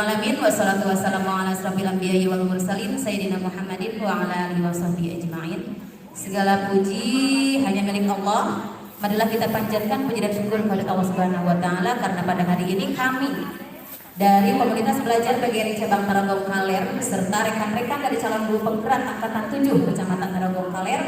alamin wassalatu wassalamu ala asrofil anbiya'i wal mursalin sayyidina Muhammadin wa ala alihi washabihi ajma'in. Segala puji hanya milik Allah. Marilah kita panjatkan puji dan syukur kepada Allah Subhanahu wa taala karena pada hari ini kami dari Komunitas Belajar PGRI Cabang Tarogong Kaler beserta rekan-rekan dari calon guru penggerak angkatan 7 Kecamatan Tarogong Kaler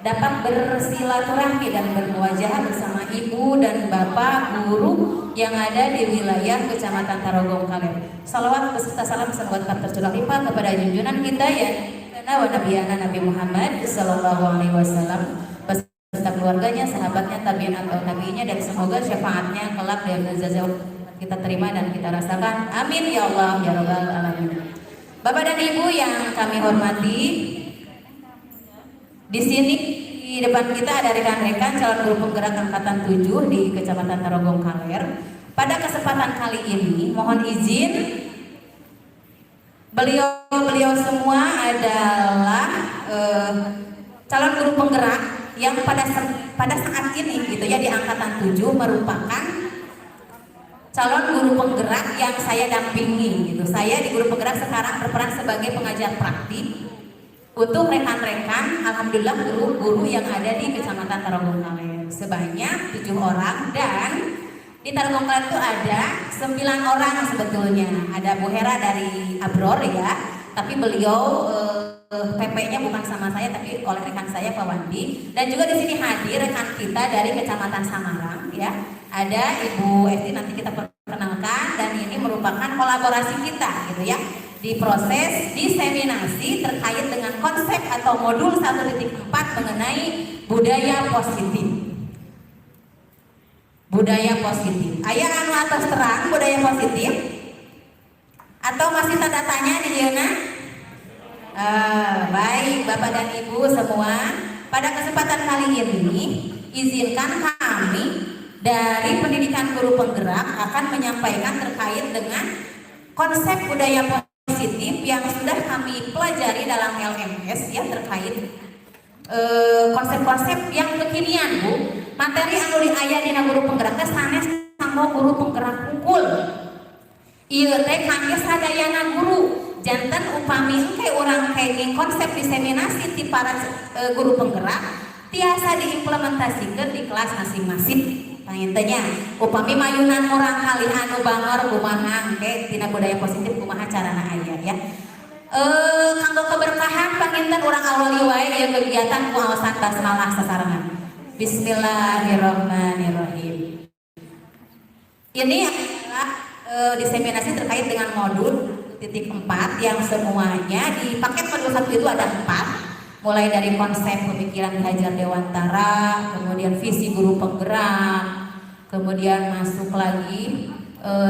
dapat bersilaturahmi dan bermuajah bersama ibu dan bapak guru yang ada di wilayah Kecamatan Tarogong Kaler. Salawat beserta salam salawat tercurah limpah kepada junjungan kita ya Nabi Muhammad sallallahu alaihi wasallam beserta keluarganya, sahabatnya, tabi'in atau nabinya, dan semoga syafaatnya kelak dan jazaa kita terima dan kita rasakan. Amin ya Allah ya rabbal alamin. Bapak dan Ibu yang kami hormati, di sini di depan kita ada rekan-rekan calon guru penggerak angkatan 7 di Kecamatan Tarogong Kaler. Pada kesempatan kali ini mohon izin beliau semua adalah calon guru penggerak yang pada saat ini gitu ya di angkatan 7 merupakan calon guru penggerak yang saya dampingi gitu. Saya di guru penggerak sekarang berperan sebagai pengajar praktik untuk rekan-rekan, alhamdulillah guru-guru yang ada di Kecamatan Tarogong Kaler sebanyak 7 orang, dan di Tarogong Kaler itu ada 9 orang sebetulnya. Ada Bu Hera dari Abror ya, tapi beliau PP-nya bukan sama saya tapi oleh rekan saya Pak Wandi, dan juga di sini hadir rekan kita dari Kecamatan Samarang ya. Ada Ibu Esti, nanti kita perkenalkan, dan ini merupakan kolaborasi kita gitu ya di proses diseminasi terkait dengan konsep atau modul 1.4 mengenai budaya positif. Budaya positif. Aya anu atas terang budaya positif atau masih tanda tanya di Diana? Baik Bapak dan Ibu semua, pada kesempatan kali ini izinkan kami dari Pendidikan Guru Penggerak akan menyampaikan terkait dengan konsep budaya positif yang sudah kami pelajari dalam LMS ya, terkait konsep-konsep yang kekinian Bu. Materi anu aya dina guru penggerak teh sanes kanggo guru penggerak unggul. Ieu teh kangge sadayana guru. Janten upami engke urang kenging konsep diseminasi ti para guru penggerak tiasa diimplementasikan di kelas masing-masing. Pangintenya upami mayunan orang kali anu bangor kumaha engke tina budaya positif kumaha carana aya ya. Kanggo keberkahan panginten urang awali wae ieu kegiatan kuaosan basmalah sasarengan. Bismillahirrahmanirrahim. Ini adalah diseminasi terkait dengan modul 1.4 yang semuanya di paket modul 1 itu ada 4, mulai dari konsep pemikiran Hajar Dewantara, kemudian visi guru penggerak, kemudian masuk lagi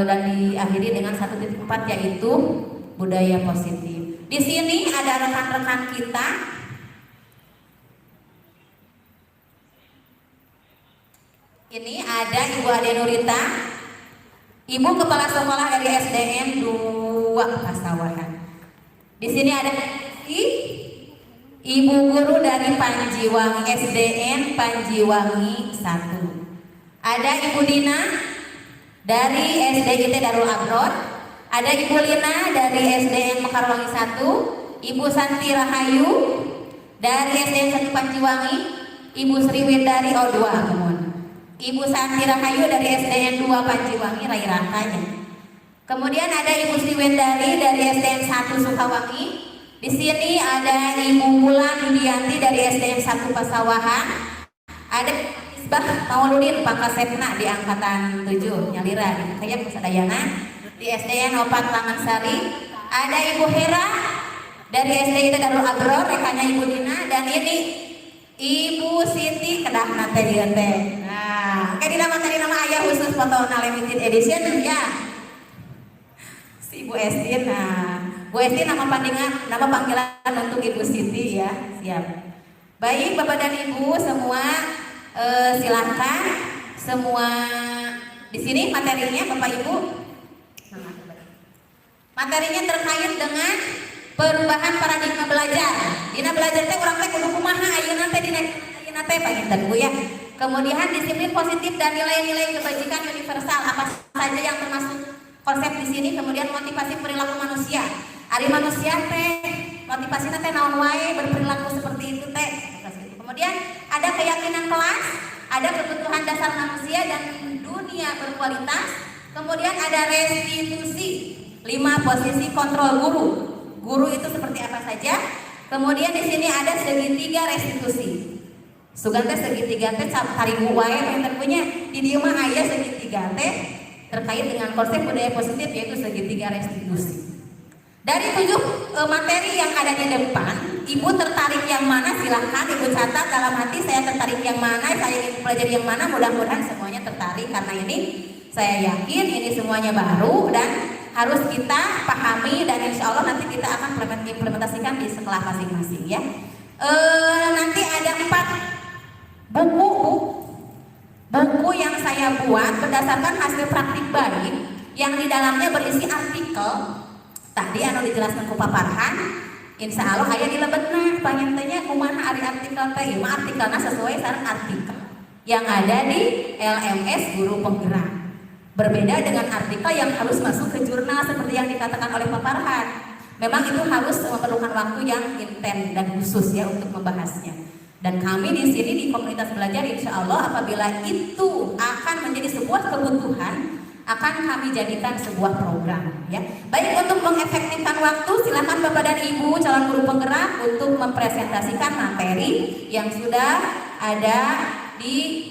dan diakhiri dengan 1.4 yaitu budaya positif. Di sini ada rekan-rekan kita. Ini ada Ibu Ade Nurita, Ibu Kepala Sekolah dari SDN 2 Pasawahan. Di sini ada Ibu Guru dari Panjiwangi SDN Panjiwangi 1. Ada Ibu Dina dari SDIT Darul Abror. Ada Ibu Lina dari SDN Mekarwangi 1. Ibu Santi Rahayu dari SDN 1 Panjiwangi. Ibu Sri Windari O2 kemudian. Ibu Santi Rahayu dari SDN 2 Panjiwangi Rai Rantanya. Kemudian ada Ibu Sri Wendari dari SDN 1 Sukawangi. Di sini ada Ibu Wulan Yudianti dari SDN 1 Pasawahan. Ada Isbah Mauludin Pakasepna di angkatan 7 Nyalira kayak Pasadayana. Di SDN 4 Taman-Sari ada Ibu Hera dari SDIT Darul Abror, rekannya Ibu Dina, dan ini Ibu Siti kedah nate dia teh. Nah, kayak di nama ayah khusus foto limited edition ya. Si Ibu Estin. Nah, Bu Estin nama panggilan untuk Ibu Siti ya. Siap. Baik Bapak dan Ibu semua, silahkan semua di sini materinya Bapak Ibu. Materinya terkait dengan perubahan paradigma belajar. Dina belajar teh urang teh kudu kumaha ayeuna teh dina teh panginten Bu ya. Kemudian disiplin positif dan nilai-nilai kebajikan universal apa saja yang termasuk konsep di sini. Kemudian motivasi perilaku manusia. Ari manusia teh motivasinya teh naon wae berperilaku seperti itu teh. Kemudian ada keyakinan kelas, ada kebutuhan dasar manusia dan dunia berkualitas. Kemudian ada restitusi, 5 posisi kontrol guru. Guru itu seperti apa saja. Kemudian di sini ada segitiga restitusi. Sugan teh segitiga teh tarigu wae yang punya di dieu mah aya segitiga teh terkait dengan konsep budaya positif, yaitu segitiga restitusi. Dari 7 materi yang ada di depan, Ibu tertarik yang mana? Silahkan Ibu catat dalam hati, saya tertarik yang mana, saya ingin pelajari yang mana. Mudah-mudahan semuanya tertarik, karena ini saya yakin ini semuanya baru dan harus kita pahami, dan insya Allah nanti kita akan implementasikan di sekolah masing-masing ya. Nanti ada 4 buku yang saya buat berdasarkan hasil praktik baik yang di dalamnya berisi artikel. Tadi anu dijelaskan ku paparhan, insya Allah aya di lebetna pangintennya kumaha ari artikel teh. Mah artikelna sesuai sareng artikel yang ada di LMS Guru Penggerak. Berbeda dengan artikel yang harus masuk ke jurnal seperti yang dikatakan oleh paparhan. Memang itu harus memerlukan waktu yang intens dan khusus ya untuk membahasnya. Dan kami di sini di komunitas belajar, insya Allah apabila itu akan menjadi sebuah kebutuhan, akan kami jadikan sebuah program ya. Baik, untuk mengefektifkan waktu, silakan Bapak dan Ibu calon guru penggerak untuk mempresentasikan materi yang sudah ada di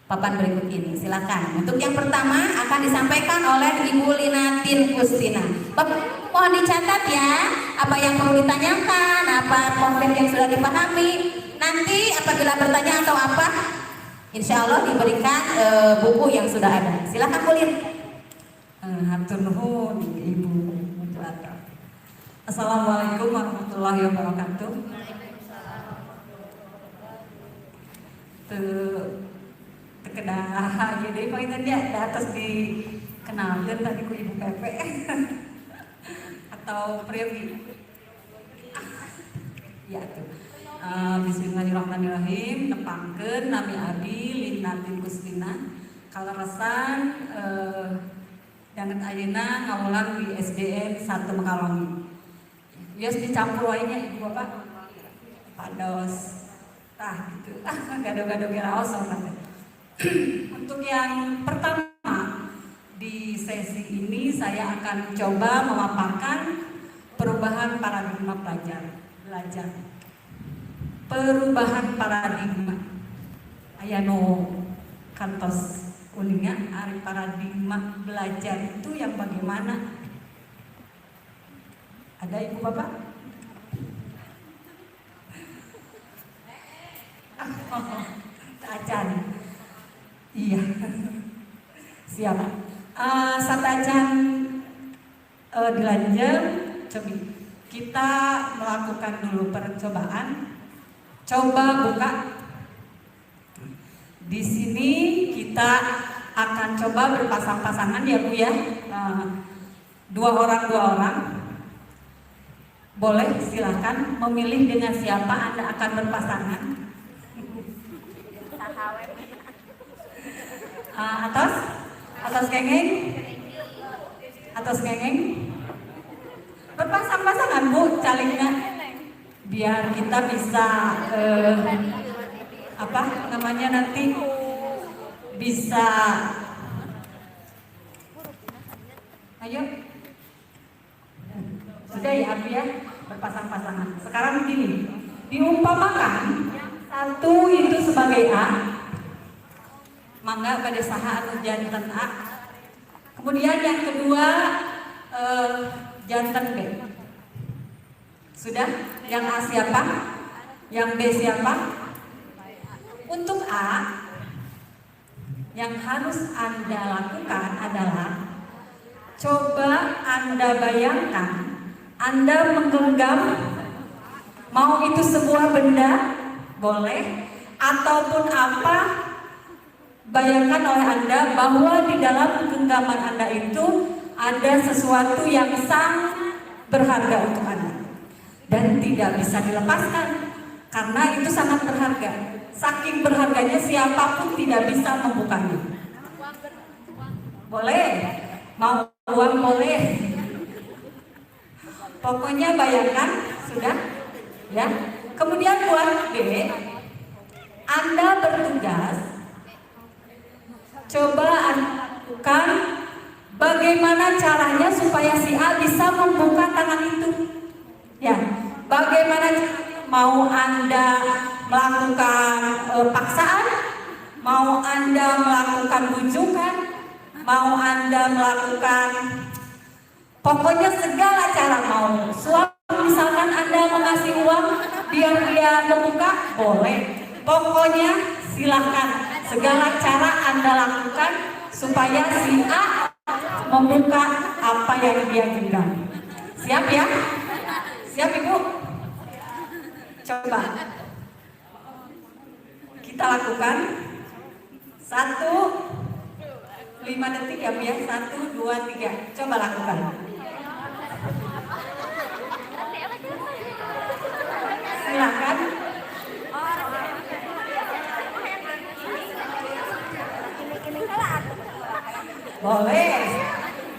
papan berikut ini. Silakan. Untuk yang pertama akan disampaikan oleh Ibu Linatin Kustina. Bapak mohon dicatat ya, apa yang perlu ditanyakan, apa konsep yang sudah dipahami. Nanti apabila bertanya atau apa, insya Allah diberikan buku yang sudah ada. Silakan Kulin. Hatur nuhun Ibu Moderator. Assalamualaikum warahmatullahi wabarakatuh. Kedah jadi poinnya dia di atas dikenalkan tadi ku Ibu Pepe atau Priyogi. Ya tuh. Bismillahirrahmanirrahim. Nepangkeun nami abdi Linatin Kustina kaleresan danget ayeuna ngawulang di SDN 1 Mekalongi. Bios dicampur wae nya Ibu Bapak. Pados. Tah gitu. Gado-gado geraos orangnya. Untuk yang pertama di sesi ini saya akan coba memaparkan perubahan paradigma belajar. Perubahan paradigma aya nu kantos uninga ari paradigma belajar itu yang bagaimana? Ada Ibu Bapak? Acan. Iya. Siap. Satajan dilanjut coba kita melakukan dulu percobaan. Coba buka. Di sini kita akan coba berpasang-pasangan ya Bu ya. 2 orang. Boleh silahkan memilih dengan siapa Anda akan berpasangan. Atas kengeng. Berpasang-pasangan Bu calingnya. Biar kita bisa nanti bisa ayo sudah ya Abi ya berpasang-pasangan. Sekarang begini, diumpamakan satu itu sebagai A, mangga pada saha anu janten A, kemudian yang kedua janten B. Sudah? Yang A siapa? Yang B siapa? Untuk A, yang harus Anda lakukan adalah coba Anda bayangkan Anda menggenggam, mau itu sebuah benda, boleh, ataupun apa, bayangkan oleh Anda bahwa di dalam genggaman Anda itu ada sesuatu yang sangat berharga untuk Anda dan tidak bisa dilepaskan karena itu sangat berharga. Saking berharganya siapapun tidak bisa membukanya. Boleh? Mau uang boleh. Pokoknya bayangkan, sudah ya. Kemudian buat B, Anda bertugas coba lakukan bagaimana caranya supaya si A bisa membuka tangan itu. Ya, bagaimana caranya? Mau Anda melakukan paksaan, mau Anda melakukan bujukan, mau Anda melakukan pokoknya segala cara, mau suami misalkan Anda mengasih uang biar dia membuka, boleh. Pokoknya silahkan, segala cara Anda lakukan supaya si A membuka apa yang dia genggam. Siap ya? Siap Ibu? Coba kita lakukan 5 detik ya Bu ya. 1, 2, 3. Coba lakukan. Silakan. Boleh.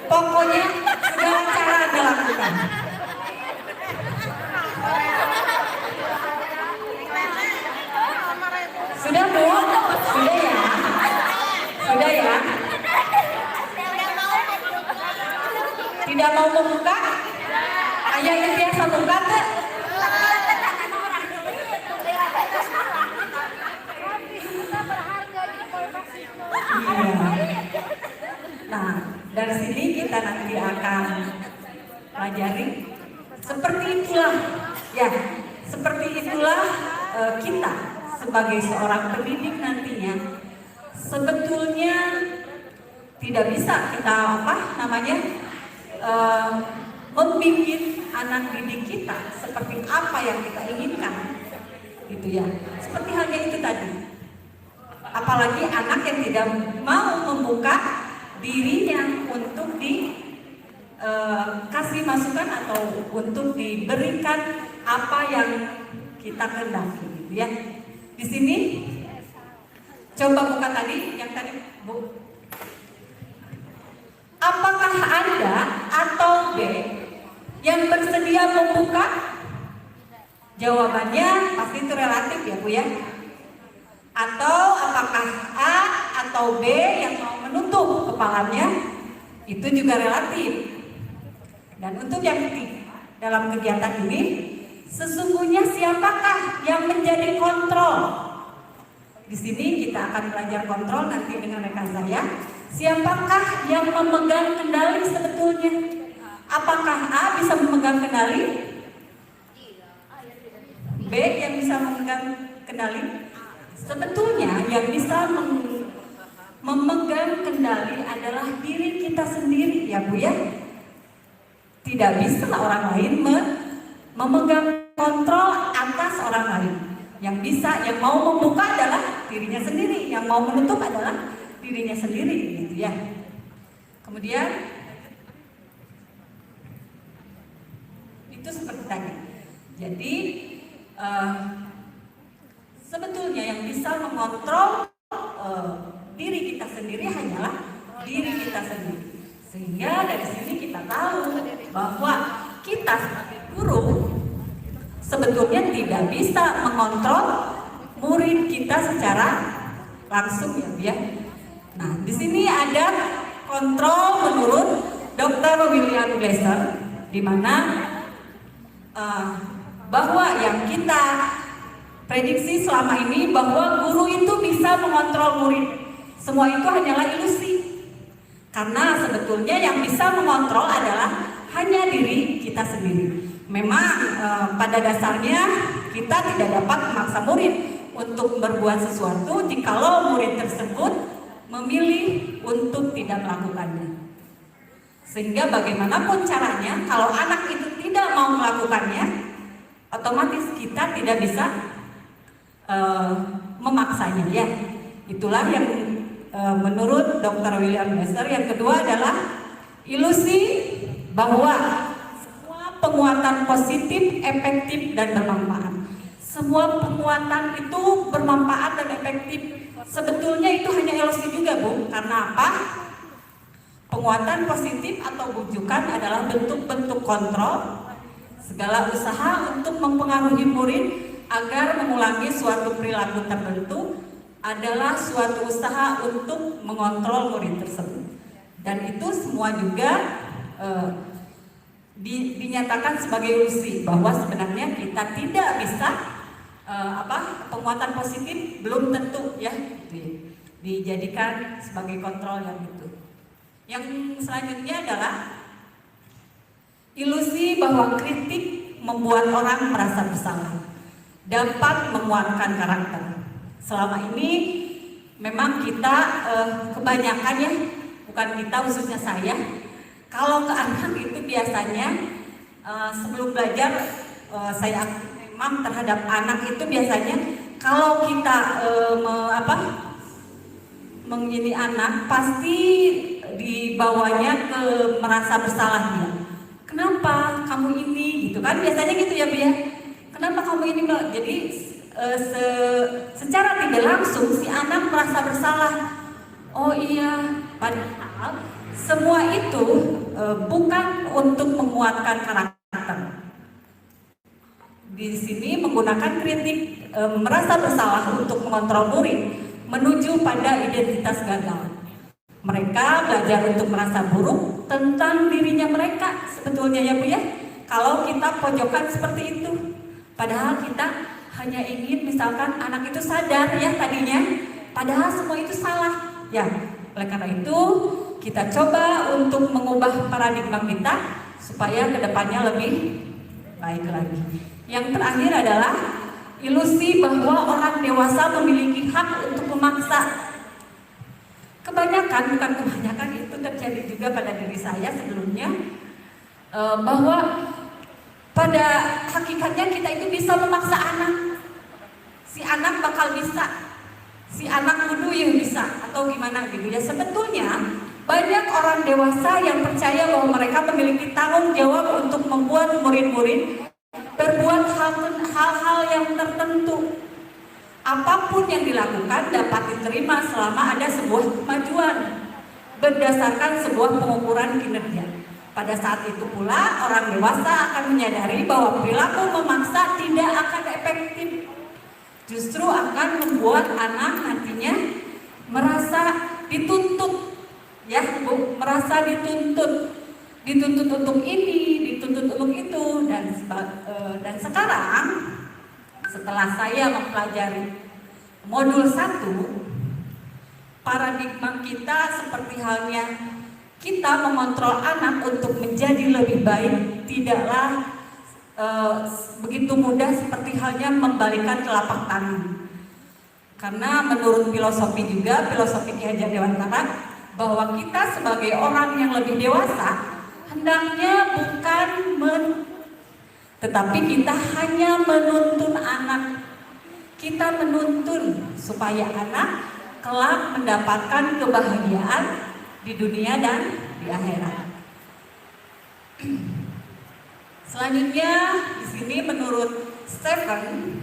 Pokoknya segala cara Anda lakukan. Sudah Bu? Sudah ya? Sudah ya? Tidak mau membuka? Ayah yang biasa buka tuh? Iya. Nah, dari sini kita nanti akan pelajari seperti itulah ya, seperti itulah kita sebagai seorang pendidik nantinya sebetulnya tidak bisa kita membimbing anak didik kita seperti apa yang kita inginkan, gitu ya. Seperti halnya itu tadi. Apalagi anak yang tidak mau membuka dirinya untuk dikasih masukan atau untuk diberikan apa yang kita kehendaki, gitu ya. Di sini coba buka tadi, yang tadi Bu. Apakah Anda atau B yang bersedia membuka? Jawabannya pasti itu relatif ya Bu ya. Atau apakah A atau B yang mau menutup kepalanya? Itu juga relatif. Dan untuk yang ketiga, dalam kegiatan ini sesungguhnya siapakah yang menjadi kontrol? Di sini kita akan belajar kontrol nanti dengan rekan saya. Siapakah yang memegang kendali sebetulnya? Apakah A bisa memegang kendali? B yang bisa memegang kendali? Sebetulnya yang bisa memegang kendali adalah diri kita sendiri ya Bu ya. Tidak bisa orang lain memegang kontrol atas orang lain. Yang bisa, yang mau membuka adalah dirinya sendiri, yang mau menutup adalah dirinya sendiri, gitu ya. Kemudian itu seperti tadi. Jadi sebetulnya yang bisa mengontrol diri kita sendiri hanyalah diri kita sendiri. Sehingga dari sini kita tahu bahwa kita sebagai guru sebetulnya tidak bisa mengontrol murid kita secara langsung ya. Nah, di sini ada kontrol menurut Dr. William Glasser, di mana bahwa yang kita prediksi selama ini bahwa guru itu bisa mengontrol murid. Semua itu hanyalah ilusi. Karena sebetulnya yang bisa mengontrol adalah hanya diri kita sendiri. Memang pada dasarnya kita tidak dapat memaksa murid untuk berbuat sesuatu jikalau murid tersebut memilih untuk tidak melakukannya. Sehingga bagaimanapun caranya, kalau anak itu tidak mau melakukannya, otomatis kita tidak bisa memaksanya ya. Itulah yang menurut Dr. William Glasser. Yang kedua adalah ilusi bahwa semua penguatan positif, efektif, dan bermanfaat. Semua penguatan itu bermanfaat dan efektif. Sebetulnya itu hanya ilusi juga Bu. Karena apa? Penguatan positif atau bujukan adalah bentuk-bentuk kontrol segala usaha untuk mempengaruhi murid agar mengulangi suatu perilaku tertentu adalah suatu usaha untuk mengontrol murid tersebut. Dan itu semua juga dinyatakan sebagai ilusi, bahwa sebenarnya kita tidak bisa penguatan positif belum tentu ya dijadikan sebagai kontrol yang itu. Yang selanjutnya adalah ilusi bahwa kritik membuat orang merasa bersalah, dapat menguatkan karakter. Selama ini memang kita kebanyakan ya, bukan kita khususnya saya, kalau ke anak itu biasanya sebelum belajar saya memang terhadap anak itu biasanya kalau kita mengini anak pasti dibawanya ke merasa bersalah dia. Kenapa kamu ini gitu kan, biasanya gitu ya Bu ya. Kenapa kamu ini, jadi secara tidak langsung si anak merasa bersalah. Oh iya, padahal semua itu bukan untuk menguatkan karakter. Di sini menggunakan kritik merasa bersalah untuk mengontrol murid menuju pada identitas gagal. Mereka belajar untuk merasa buruk tentang dirinya mereka sebetulnya ya Bu ya. Kalau kita pojokan seperti itu, padahal kita hanya ingin misalkan anak itu sadar ya tadinya, padahal semua itu salah ya. Oleh karena itu kita coba untuk mengubah paradigma kita supaya kedepannya lebih baik lagi. Yang terakhir adalah ilusi bahwa orang dewasa memiliki hak untuk memaksa. Kebanyakan, bukan kebanyakan, itu terjadi juga pada diri saya sebelumnya, bahwa pada hakikatnya kita itu bisa memaksa anak. Si anak bakal bisa, si anak kudu yang bisa, atau gimana gitu ya. Sebetulnya banyak orang dewasa yang percaya bahwa mereka memiliki tanggung jawab untuk membuat murid-murid berbuat hal-hal yang tertentu. Apapun yang dilakukan dapat diterima selama ada sebuah kemajuan berdasarkan sebuah pengukuran kinerja. Pada saat itu pula orang dewasa akan menyadari bahwa perilaku memaksa tidak akan efektif, justru akan membuat anak nantinya merasa dituntut ya Bu, merasa dituntut untuk ini, dituntut untuk itu, dan sekarang setelah saya mempelajari modul 1, paradigma kita seperti halnya kita mengontrol anak untuk menjadi lebih baik tidaklah begitu mudah seperti halnya membalikan telapak tangan. Karena menurut filosofi juga, filosofi Ki Hajar Dewantara, bahwa kita sebagai orang yang lebih dewasa hendaknya bukan tetapi kita hanya menuntun anak. Kita menuntun supaya anak kelak mendapatkan kebahagiaan di dunia dan di akhirat. Selanjutnya di sini menurut Stephen,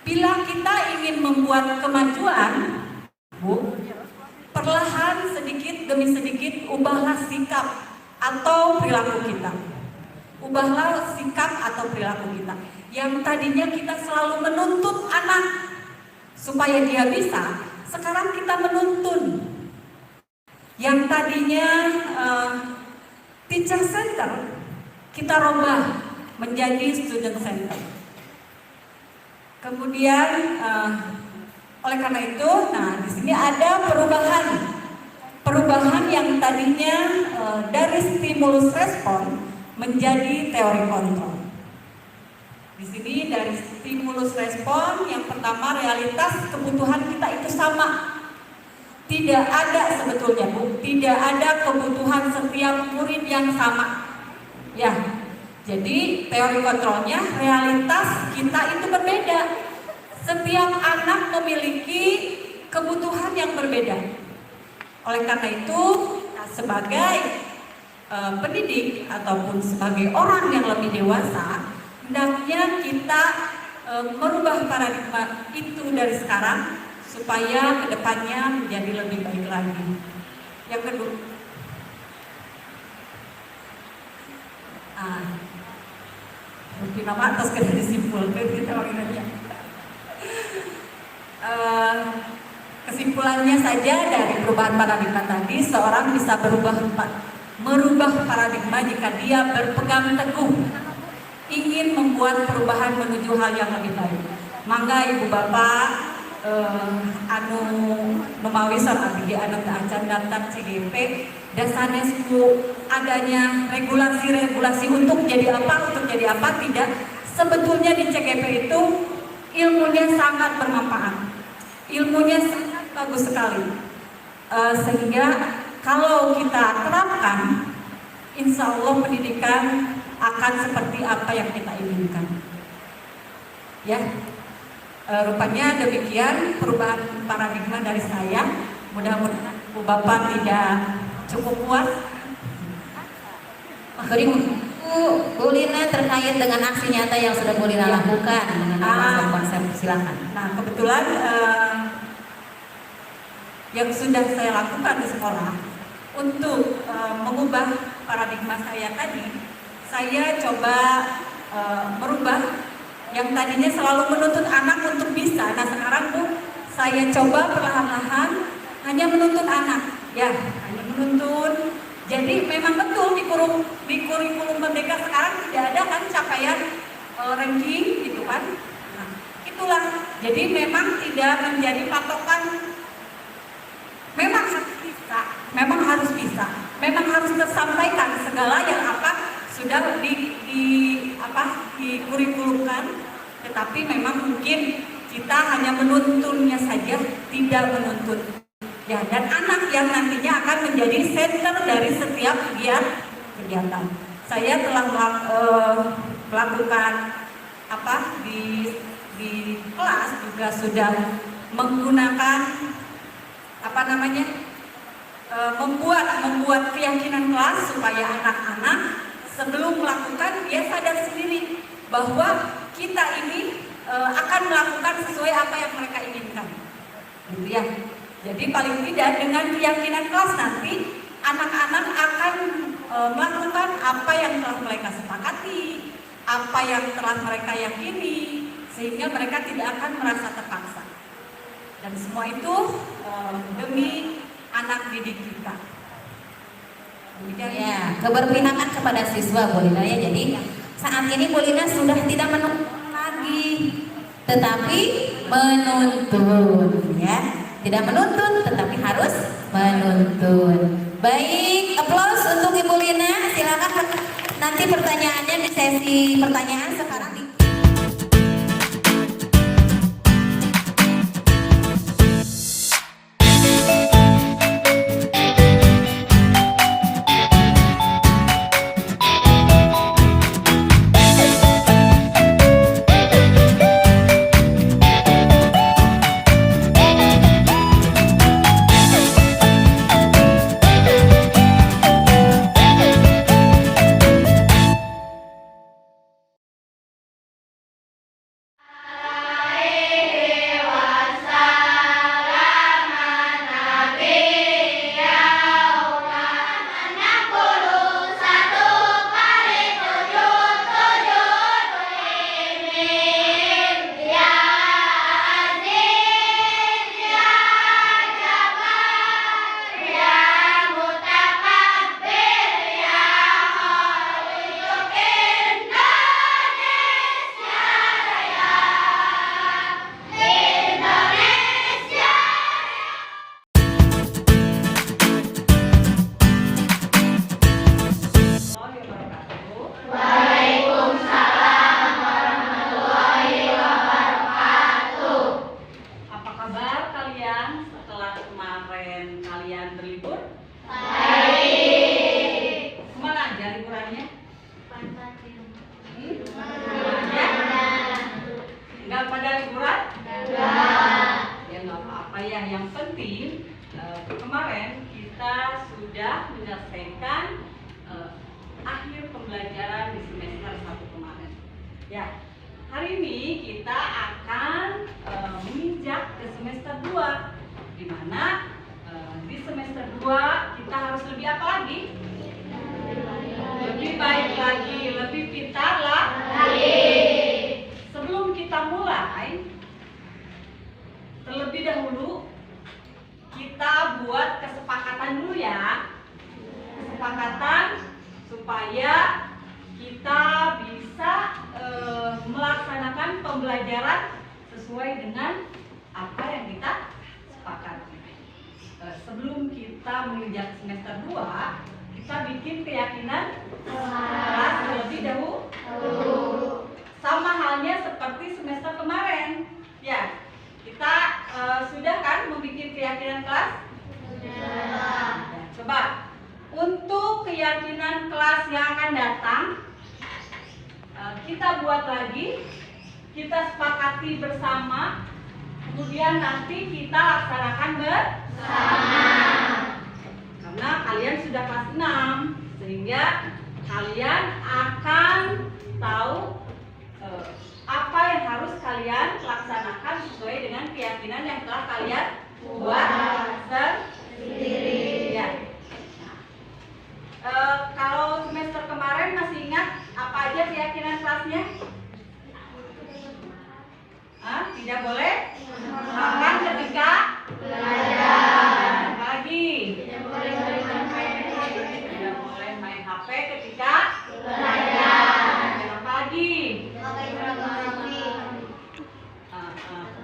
bila kita ingin membuat kemajuan, Bu, perlahan sedikit demi sedikit ubahlah sikap atau perilaku kita. Ubahlah sikap atau perilaku kita. Yang tadinya kita selalu menuntut anak supaya dia bisa, sekarang kita menuntun. Yang tadinya teacher center, kita rubah menjadi student center. Kemudian oleh karena itu, nah di sini ada perubahan yang tadinya dari stimulus respon menjadi teori kontrol. Di sini dari stimulus respon yang pertama, realitas kebutuhan kita itu sama. Tidak ada sebetulnya Bu, tidak ada kebutuhan setiap murid yang sama. Ya, jadi teori kontrolnya realitas kita itu berbeda. Setiap anak memiliki kebutuhan yang berbeda. Oleh karena itu, sebagai pendidik ataupun sebagai orang yang lebih dewasa, hendaknya kita merubah paradigma itu dari sekarang supaya kedepannya menjadi lebih baik lagi. Yang kedua, Mungkin nama atas kena disimpulkan kita orangnya. Kesimpulannya saja dari perubahan paradigma tadi, seorang bisa merubah paradigma jika dia berpegang teguh ingin membuat perubahan menuju hal yang lebih baik. Mangga ibu bapak anu numawi abdi anu acan daftar CGP dasanesku adanya regulasi-regulasi untuk jadi apa tidak. Sebetulnya di CGP itu ilmunya sangat bermanfaat, ilmunya sangat bagus sekali, sehingga kalau kita terapkan, insya Allah pendidikan akan seperti apa yang kita inginkan. Ya, rupanya demikian perubahan paradigma dari saya. Mudah-mudahan Bu Bapak tidak cukup puas. Bu Lina terkait dengan aksi nyata yang sudah Bu Lina lakukan mengenai konsep, silakan. Nah, kebetulan yang sudah saya lakukan di sekolah untuk mengubah paradigma saya tadi, saya coba merubah yang tadinya selalu menuntut anak untuk bisa. Nah, sekarang Bu, saya coba perlahan-lahan hanya menuntut anak, ya, hanya menuntut. Jadi memang betul di kurikulum Merdeka sekarang tidak ada kan capaian ranking gitu kan. Nah, itulah. Jadi memang tidak menjadi patokan. Memang harus bisa, memang harus tersampaikan segala yang sudah dikurikulumkan, tetapi memang mungkin kita hanya menuntunnya saja, tidak menuntut. Ya, dan anak yang nantinya akan menjadi center dari setiap kegiatan. Saya telah melakukan di kelas juga sudah menggunakan membuat keyakinan kelas supaya anak-anak sebelum melakukan dia sadar sendiri bahwa kita ini akan melakukan sesuai apa yang mereka inginkan, gitu ya. Jadi paling tidak dengan keyakinan kelas nanti anak-anak akan melakukan apa yang telah mereka sepakati, apa yang telah mereka yakini, sehingga mereka tidak akan merasa terpaksa. Dan semua itu demi anak didik kita. Ya, keberpihakan kepada siswa Bu Lina ya. Jadi saat ini Bu Lina sudah tidak menuntut lagi, tetapi menuntun ya. Tidak menuntut, tetapi harus menuntun. Baik, aplaus untuk Ibu Lina. Silakan nanti pertanyaannya di sesi pertanyaan sekarang. menyelesaikan akhir pembelajaran di semester 1 kemarin. Ya, hari ini kita akan menginjak ke semester 2, di mana di semester 2 kita harus lebih apa lagi? lebih baik lagi, lebih pintar lagi. Sebelum kita mulai, terlebih dahulu kita buat kesepakatan dulu ya. Kesepakatan supaya kita bisa melaksanakan pembelajaran sesuai dengan apa yang kita sepakati. Sebelum kita menginjak semester 2, kita bikin keyakinan kelas terlebih dahulu. Sama halnya seperti semester kemarin. Ya, kita sudah kan membuat keyakinan kelas? Sudah. Coba untuk keyakinan kelas yang akan datang, kita buat lagi, kita sepakati bersama, kemudian nanti kita laksanakan bersama. Karena kalian sudah kelas 6, sehingga kalian akan tahu apa yang harus kalian laksanakan sesuai dengan keyakinan yang telah kalian buat sendiri. Ya. Kalau semester kemarin masih ingat apa aja keyakinan kelasnya? Tidak boleh makan ketika belajar. Apa lagi? Tidak boleh main HP ketika belajar. Apa lagi?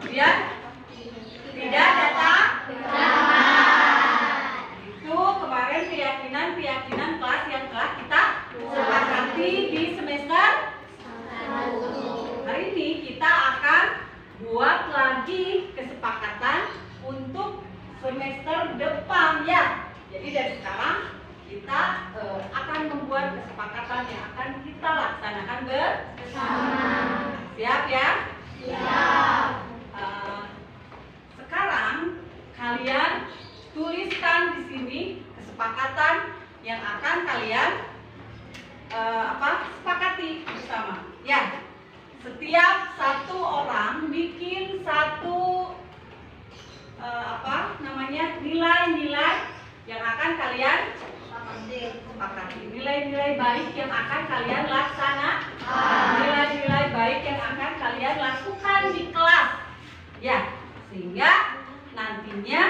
Kemudian tidak datang. Itu kemarin keyakinan kelas yang telah kita sepakati di semester 1. Hari ini kita akan buat lagi kesepakatan untuk semester depan ya. Jadi dari sekarang kita akan membuat kesepakatan yang akan kita laksanakan bersama. Siap ya? Siap. Sekarang kalian tuliskan di sini kesepakatan yang akan kalian sepakati bersama. Ya, setiap satu orang bikin satu nilai-nilai yang akan kalian sepakati. Nilai-nilai baik yang akan kalian laksanakan. Nilai-nilai baik yang akan kalian lakukan di kelas. Ya, sehingga nantinya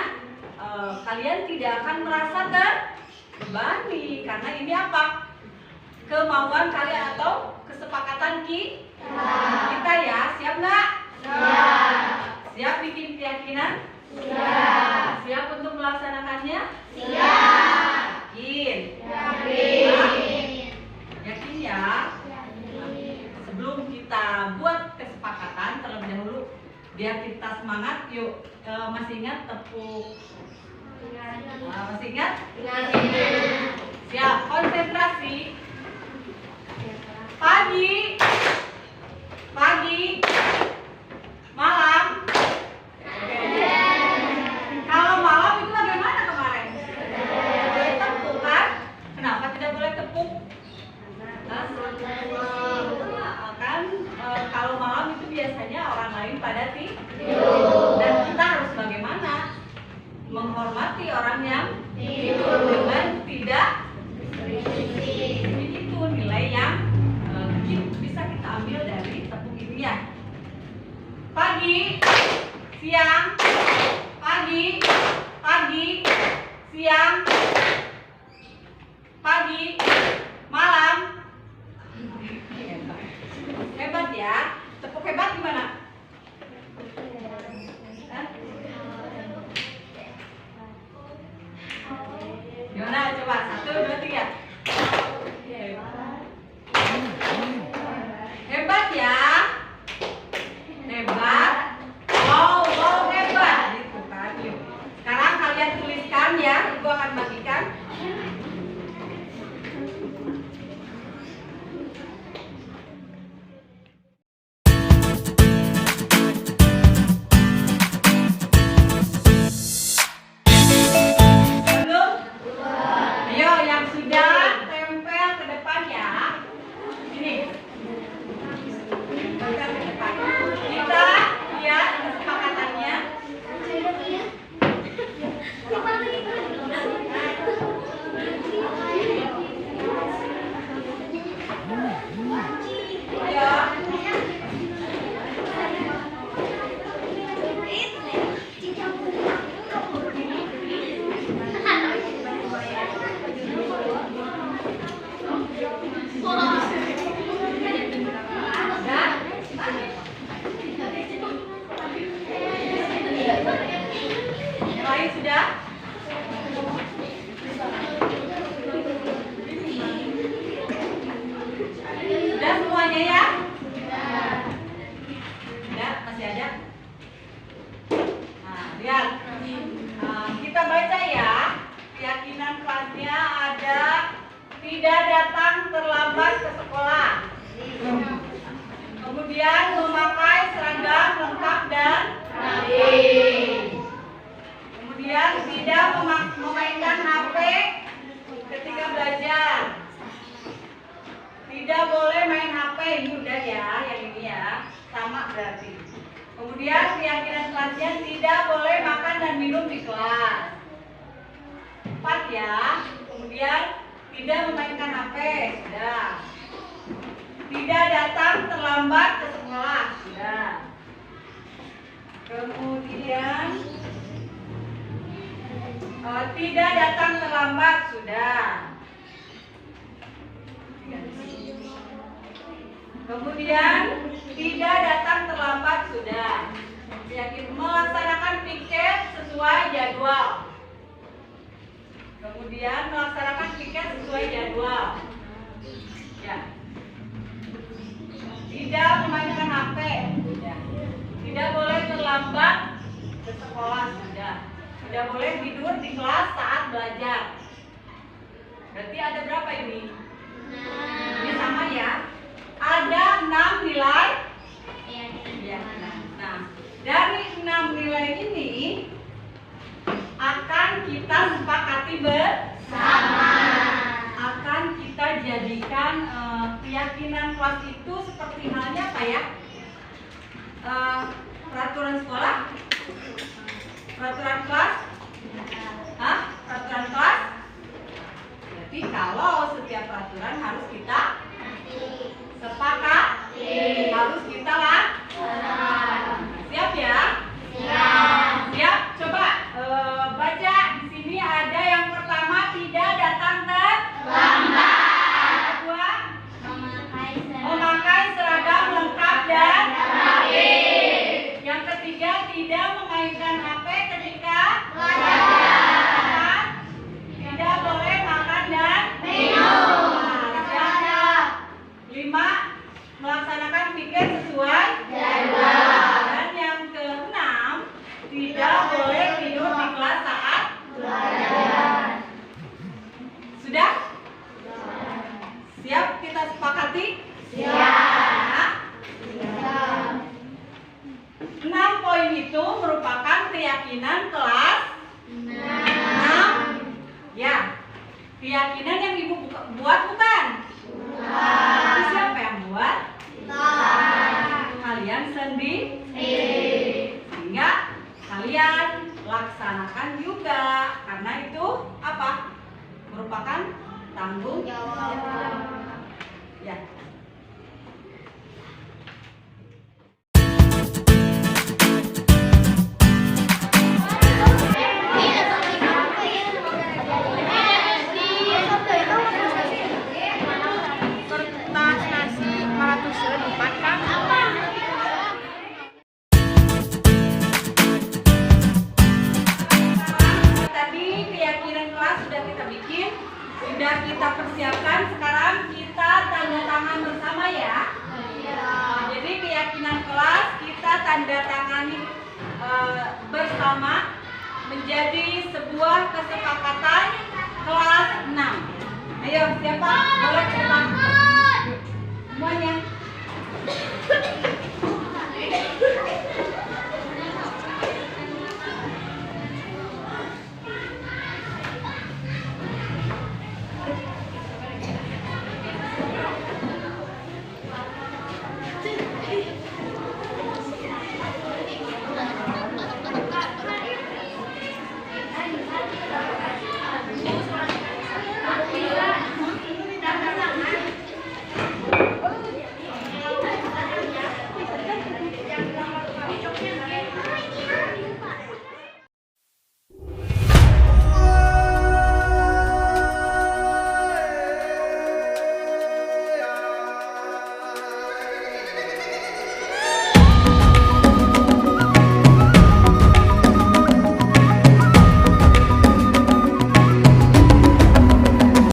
kalian tidak akan merasa terbebani karena ini apa? Kemauan kalian atau kesepakatan kita ya. Siap nggak? Siap. Siap bikin keyakinan? Siap. Siap untuk melaksanakannya? Siap. Yakin? Yakin ya? Sebelum kita buat kesepakatan terlebih dahulu, biar kita semangat, yuk. Masih ingat tepuk? Masih ingat? Siap, konsentrasi. Pagi, malam. Kalau malam itu bagaimana kemarin? Boleh tepuk kan? Kenapa tidak boleh tepuk? Kan kalau malam itu biasanya orang lain pada tidur. Dan kita harus bagaimana? Menghormati orang yang tidur dengan tidak. Jadi itu nilai yang bisa kita ambil dari tepuk ini ya. Pagi, siang, pagi, siang, pagi, malam. Hebat ya. Tepuk hebat gimana? Gimana? Coba 1, 2, 3. Hebat ya. Hebat. Wow, hebat. Gitu kan. Yuk. Sekarang kalian tuliskan ya. Ibu akan bagikan. Yang lain sudah? Sudah semuanya ya? Sudah, masih ada? Nah, lihat. Kita baca ya. Keyakinan kelasnya ada tidak datang terlambat ke sekolah. Kemudian memakai seragam lengkap dan rapi. Kemudian tidak memainkan HP ketika belajar. Tidak boleh main HP, ini udah ya, yang ini ya, sama berarti. Kemudian keyakinan kelasnya tidak boleh makan dan minum di kelas. 4 ya. Kemudian tidak memainkan HP, sudah. Tidak datang terlambat ke sekolah, sudah. Kemudian tidak datang terlambat, sudah. Kemudian tidak datang terlambat, sudah. Yakin melaksanakan piket sesuai jadwal. Kemudian melaksanakan piket sesuai jadwal. Ya. Tidak memainkan HP, sudah. Tidak boleh terlambat ke sekolah, sudah. Tidak boleh tidur di kelas saat belajar. Berarti ada berapa ini? Ini sama ya. Ada 6 nilai. Ya, nah, dari 6 nilai ini akan kita sepakati bersama. Akan kita jadikan keyakinan kelas itu seperti halnya apa ya? Peraturan sekolah? Peraturan kelas? Hah? Peraturan kelas? Berarti kalau setiap peraturan harus kita sepakat, harus kita lakukan. Siap ya? Siap. Siap. Coba baca di sini ada yang pertama tidak datang terlambat. Kedua, memakai seragam lengkap dan rapi. Yang ketiga tidak memainkan HP ketika belajar. Tidak boleh makan dan minum. 5. Melaksanakan piket sesuai jadwal. Dan yang ke-6, tidak boleh tidur di kelas saat belajar. Sudah? Siap kita sepakati? Siap. 6 poin itu merupakan keyakinan kelas 6. Ya. Keyakinan yang Ibu buat bukan? Tapi siapa yang buat? Kalian sendiri. Sehingga kalian laksanakan juga. Karena itu apa? Merupakan tanggung jawab. Ya. Sudah kita persiapkan, sekarang kita tanda tangan bersama ya. Jadi keyakinan kelas kita tanda tangani bersama menjadi sebuah kesepakatan kelas 6. Ayo siapa? Boleh cepat semuanya.